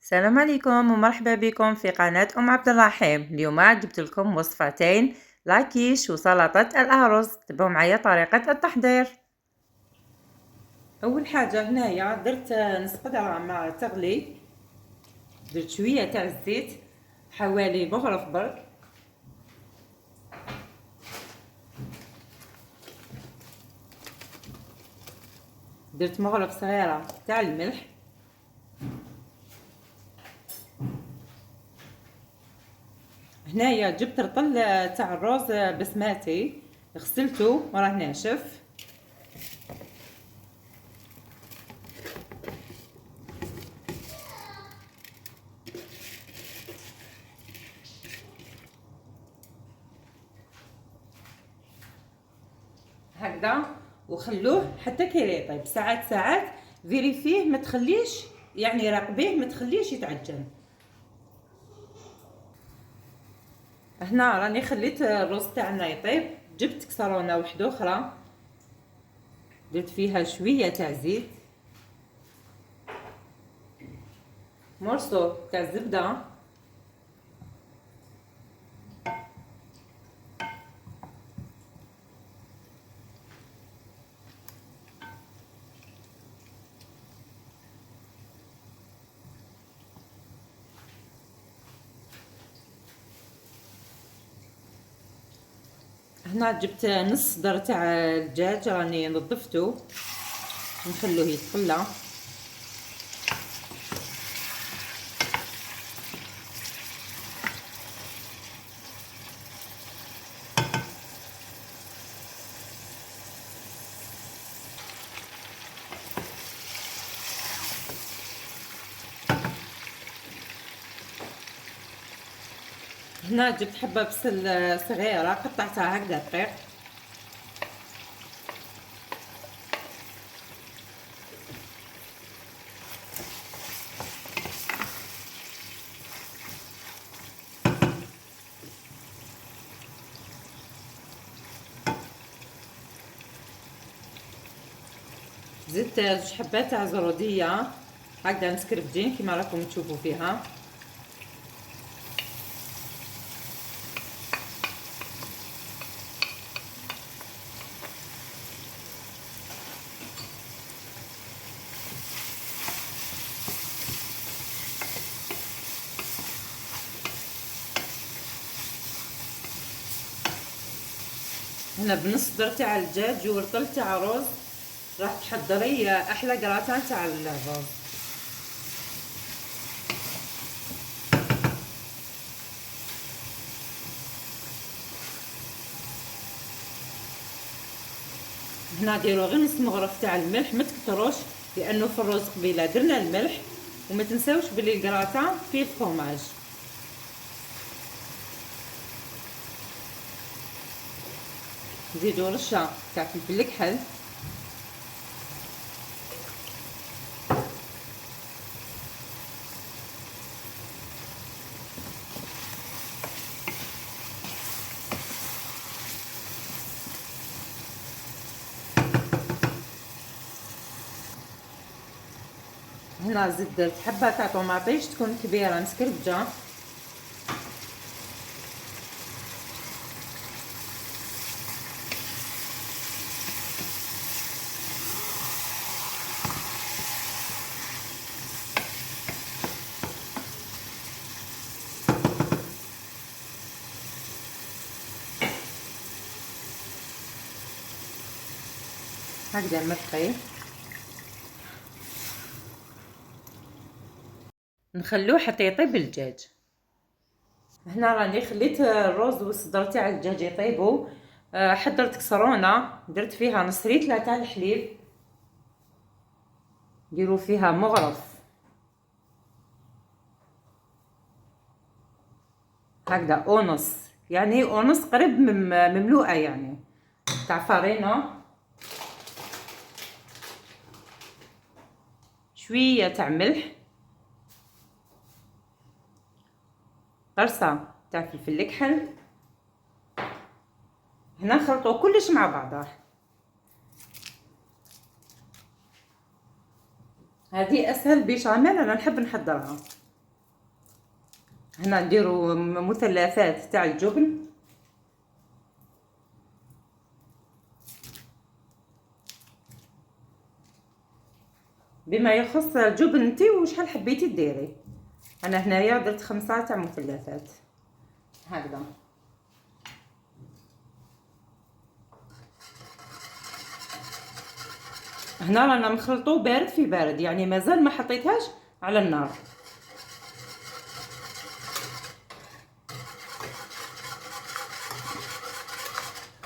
السلام عليكم ومرحبا بكم في قناة عبد الرحيم. اليوم جبت لكم وصفتين لاكيش وسلطة الأرز. تبعوا معايا طريقة التحضير. أول حاجة هنايا درت نص قدرة ماء تغلي، درت شوية تاع الزيت حوالي مغرف برك، درت مغرف صغيرة تاع الملح، هنايا جبت رطل تاع الرز بسماتي غسلته وراه ناشف، هكذا وخلوه حتى كي يطيب ساعات فيريفيه، ما تخليش يعني راقبيه، ما تخليش يتعجن. هنا راني خليت الرز تاعنا يطيب، جبت كسرونه وحده اخرى درت فيها شويه تاع زيت، مرصو تاع الزبده، هنا جبت نص صدر تاع الدجاج راني نظفته نخلوه يتقلى. هنا جبت حبه بصل صغيره قطعتها هكذا دقيق، زدت جوج حبات تاع زروديه هكذا مسكربجين كيما راكم تشوفوا فيها، هنا بنص صدر تاع الدجاج ورطل تاع رز راح تحضري احلى كراتان تاع الرز. هنا ديروا غير نص مغرف تاع الملح، ما تكثروش لانه في الرز قبيله درنا الملح، وما تنساوش بلي الكراتان فيه الفرماج. نزيدو رشه تاع فلفل الكحل، هنا زدت درت حبه تاع طوماطيش تكون كبيره مسكربجه، هكذا مرقي نخلوه حتى يطيب الدجاج. هنا راني خليت الرز والصدر تاع الدجاج يطيبوا، حضرت كسرونه درت فيها نص لتر تاع الحليب، ديروا فيها مغرف هكذا اونص، يعني اونص قريب مملوءه يعني تاع فارينه، شويه تاع ملح، قرصه تاع فلفل الكحل. هنا نخلطوا كلش مع بعضه. هذه اسهل بيشاميل انا نحب نحضرها. هنا نديرو مثلثات تاع الجبن. بما يخص الجبن انتي وشحال حبيتي ديري. انا هنايا درت 5 تاع مثلثات هكذا. هنا رانا مخلطو بارد في بارد، يعني مازال ما حطيتهاش على النار.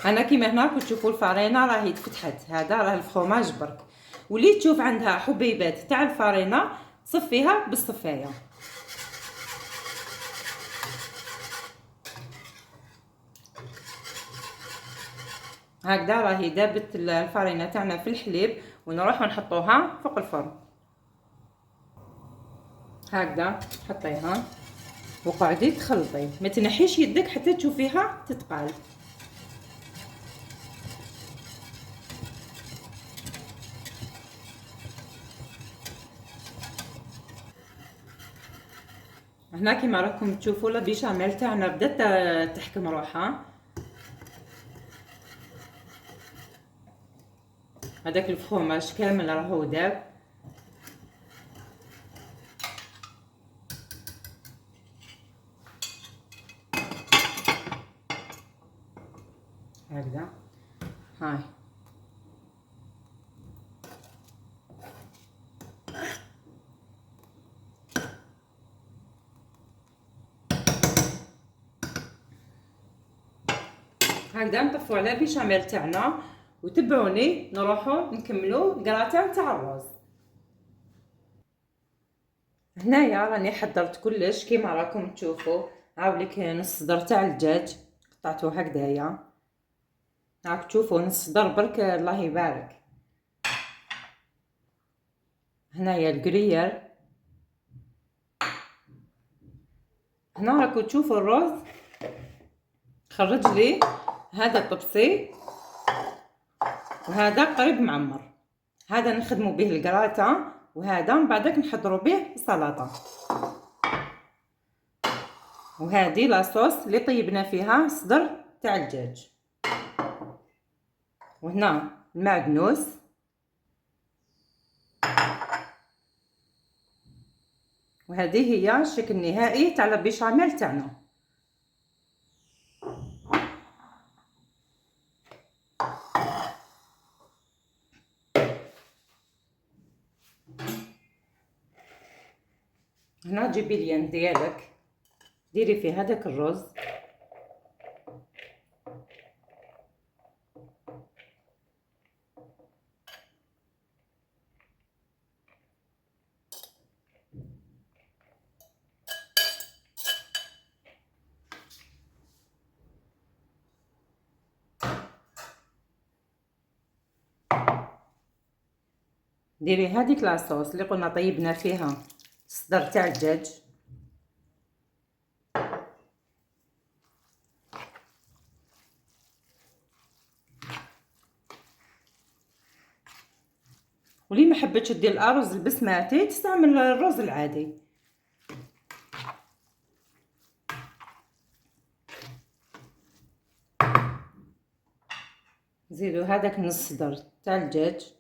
انا كيما هنا كنت تشوفوا الفارينه راهي تفتحت، هذا راه الفرomاج برك. واللي تشوف عندها حبيبات تاع الفارينه صفيها بالصفايه. هكذا راهي دابت الفارينه تاعنا في الحليب، ونروح نحطوها فوق الفرن. هكذا حطيها وقعدي تخلطي، ما تنحيش يدك حتى تشوفيها تتقال. هنا كيما راكم تشوفوا لا بيشاميل تاعنا بدات تحكم روحها. هذاك الفرomاج كامل راهو داب. هكذا هاي هكذا نطفوا على بيشاميل تاعنا وتبعوني نروحوا نكملوا الكراتان تاع الرز. هنايا راني حضرت كلش كيما راكم تشوفوا. عاولك نص صدر تاع الدجاج قطعته هكذايا، راك تشوفوا نص صدر برك الله يبارك. هنايا الكريال. هنا راكم تشوفوا الرز خرج لي هذا طبسي وهذا قريب معمر. هذا نخدموا به الكراتا، وهذا من بعدك نحضروا به السلطه. وهذه لاصوص اللي طيبنا فيها صدر تاع الدجاج. وهنا المعدنوس. وهذه هي الشكل النهائي تاع البيشاميل تاعنا. هنا جيبي اليان ديالك ديري فيه هذاك الرز. ديري هذيك لاصوص اللي قلنا طيبنا فيها الصدر تاع الدجاج. ولي ما حبتش دير الارز البسماتي تستعمل الرز العادي. زيدوا هذاك نص صدر تاع الدجاج.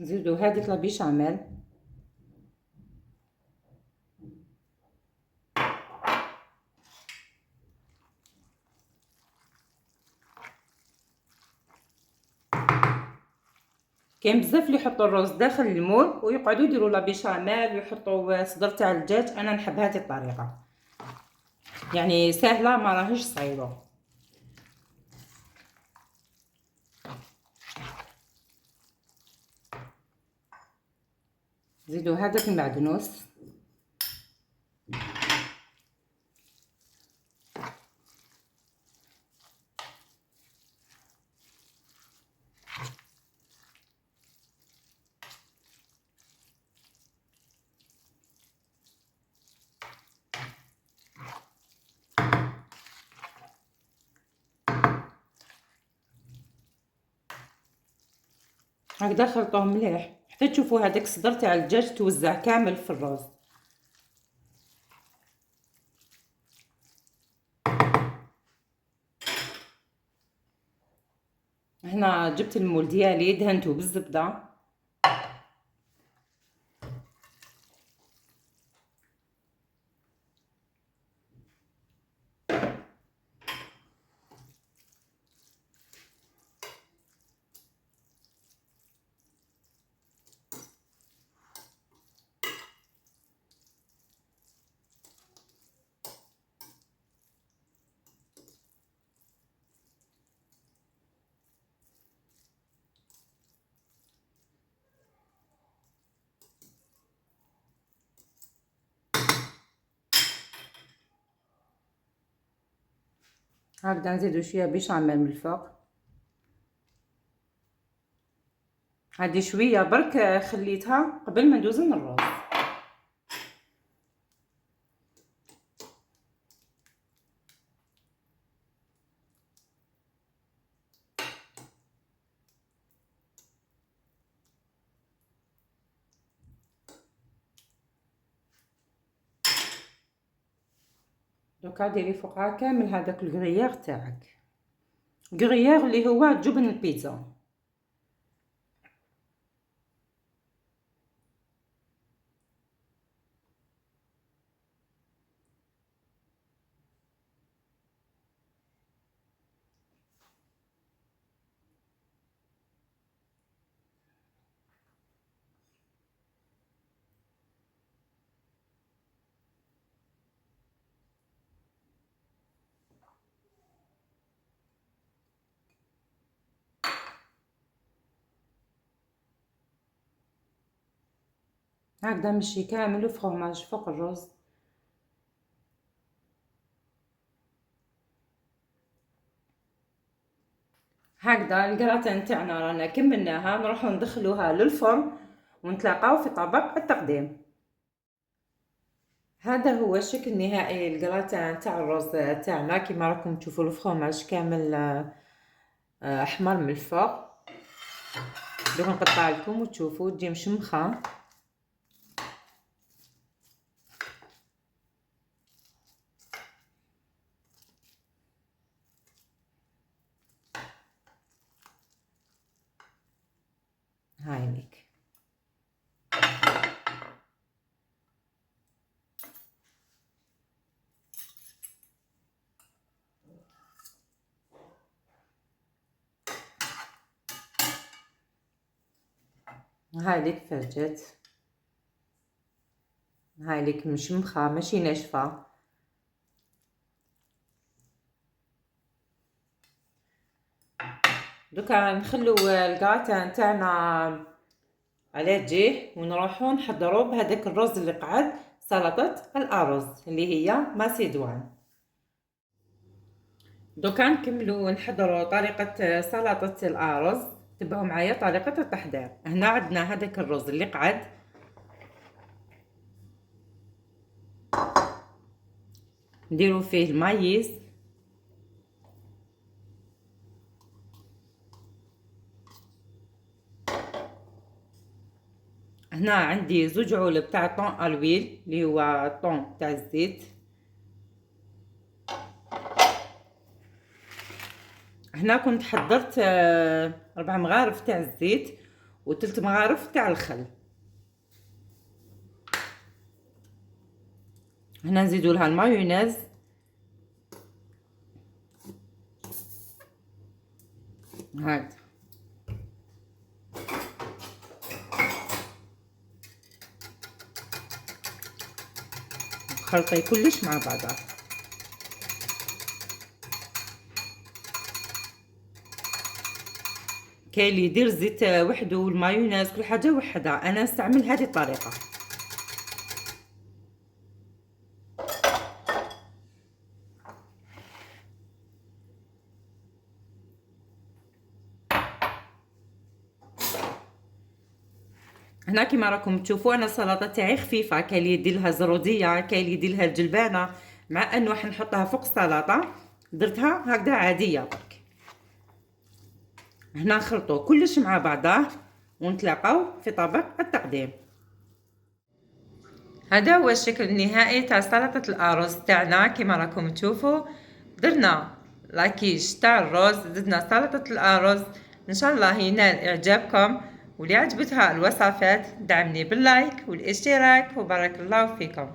نزيدو هذيك لابيشاميل. كاين بزاف اللي يحطوا الرز داخل المول ويقعدوا يديروا لابيشاميل ويحطوا صدر تاع الدجاج. انا نحب هذه الطريقه، يعني سهله ما راهيش صعيبه. زيدوا هذاك المعدنوس. هكذا خلطوه مليح حتى تشوفوا هذاك الصدر تاع الدجاج توزع كامل في الرز. هنا جبت المول ديالي دهنته بالزبده. هكذا نزيدو شويه بيشاميل من الفوق. هذه شويه برك خليتها قبل ما ندوز الرز. دوكا ديري فوقها كامل هذاك الكريير تاعك، كريير اللي هو جبن البيتزا. هكذا مشي كامل وفرماج فوق الرز. هكذا الكراتين تاعنا رانا كملناها، نروحو ندخلوها للفرن ونتلاقاو في طبق التقديم. هذا هو الشكل النهائي الكراتين تاع الرز تاعنا. كيما راكم تشوفوا الفرماج كامل احمر من الفوق. دوك نقطع لكم وتشوفوا تجي مشمخه. هاي ليك. هاي ليك فرجت. هاي ليك مشمخه ماشي ناشفه. دوكا نخلو الكراتين تاعنا على جيه ونروحو نحضرو بهذاك الرز اللي قعد سلطه الارز اللي هي ماسيدوان. دوكا نكملو نحضرو طريقه سلطه الارز. تبعوا معايا طريقه التحضير. هنا عندنا هذاك الرز اللي قعد، نديرو فيه المايس، هنا عندي زوج علب تاع طون الويل اللي هو طون تاع الزيت، هنا كنت حضرت 4 مغارف تاع الزيت و3 مغارف تاع الخل. هنا نزيدو لها المايونيز، هاك خلطي كلش مع بعضها. كاين اللي يدير الزيت وحده والمايونيز كل حاجه وحدها، انا نستعمل هذه الطريقه. هنا كيما راكم تشوفوا انا السلطه تاعي خفيفه، كاين اللي يدير لها زروديه، كاين اللي يدير لها الجلبانه، مع انه راح نحطها فوق السلطه درتها هكذا عاديه برك. هنا نخلطوا كلش مع بعضه ونتلاقاو في طبق التقديم. هذا هو الشكل النهائي تاع سلطة الأرز تاعنا. كما راكم تشوفوا درنا لاكيش تاع الرز، زدنا سلطة الأرز. إن شاء الله ينال إعجابكم، واللي عجبتها الوصفات دعمني باللايك والاشتراك، وبارك الله فيكم.